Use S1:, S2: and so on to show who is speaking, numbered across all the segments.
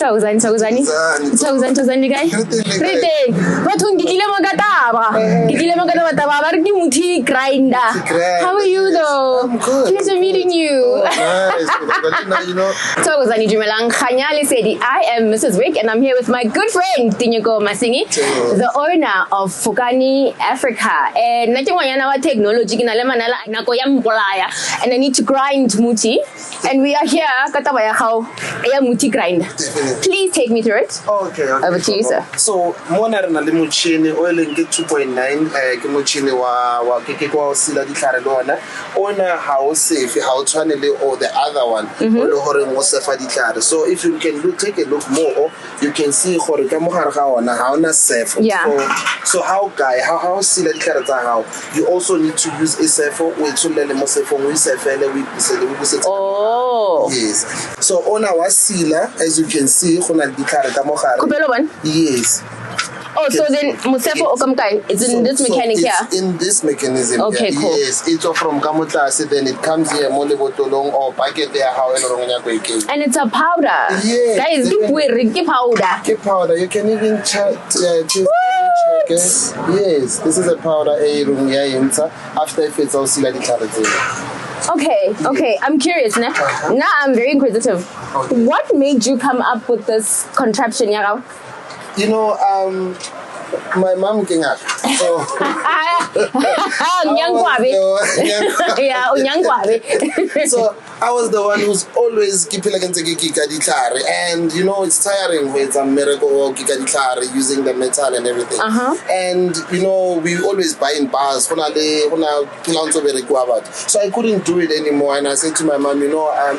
S1: Thousand guys. Everything. But when Gitile Magataba, Muthi grinder. How are you though?
S2: I'm good.
S1: Pleasure meeting you.
S2: Nice. You know.
S1: Thokozani Jumelang Khanyali said, I am Mrs. Wick and I'm here with my good friend Tinyoko Masingi, the owner of Fukani Africa. And technology and I need to grind Muthi. And we are here, Katabaya how Muthi grind. Please take me through it.
S2: Okay.
S1: Over to you, sir.
S2: So, mona na le motšhini o leng ke 2.9 ke motšhini wa ke kwa sila di tlhare lona ona ha o safe ha o tshwane le o the other one o le hore mo sefa di tlhare. So if you can take a look more, you can see gore ka mo gare ga ona ha ona safe. So how sila di tlhare tsa gago, you also need to use a safe o itsolele mo safe o isefele o ipisele o busetsa.
S1: Oh.
S2: Yes. So ona wa sila, as you can see gona di tlhare ka mo gare. Yes.
S1: Oh, so then Musefo Okamkai, it's in this mechanic here?
S2: It's in this mechanism.
S1: Okay, cool.
S2: Yes, it's from Kamutasi, then it comes here, Mole Botolong or packet there, however.
S1: And it's a powder.
S2: Yes.
S1: Guys, keep powder.
S2: Keep powder. You can even check. Yes, this is a powder after if it's also like the
S1: Okay, I'm curious now. Now I'm very inquisitive. Okay. What made you come up with this contraption, Yarao?
S2: You know, my mom came up. So so I was the one who's always keeping like and you know it's tiring with a miracle using the metal and everything. And you know we always buy in bars. So I couldn't do it anymore, and I said to my mom, you know, I'm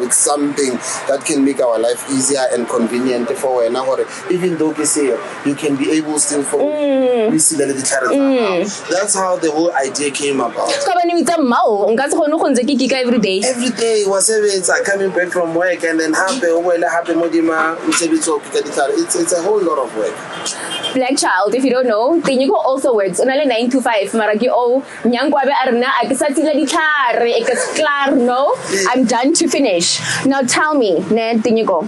S2: with something that can make our life easier and convenient for her. Even though you can be able still for we see the that's how the whole idea came about.
S1: Every day.
S2: Every day was coming back from work and then it's a whole lot of work.
S1: Black child, if you don't know, then you go also works. Only 9 to 5. Maragi oh, nyangwabe arna akisatila ditare eksklar no. I'm done to finish. Now tell me, then you go.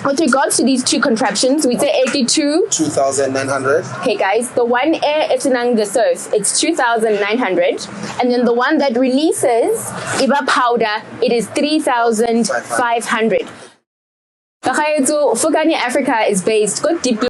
S1: With regards to these two contraptions, we say
S2: 2,900.
S1: Okay, guys, the one air is in the surf, it's 2,900, and then the one that releases Iba powder, it is 3,500. Fukani Africa is based deep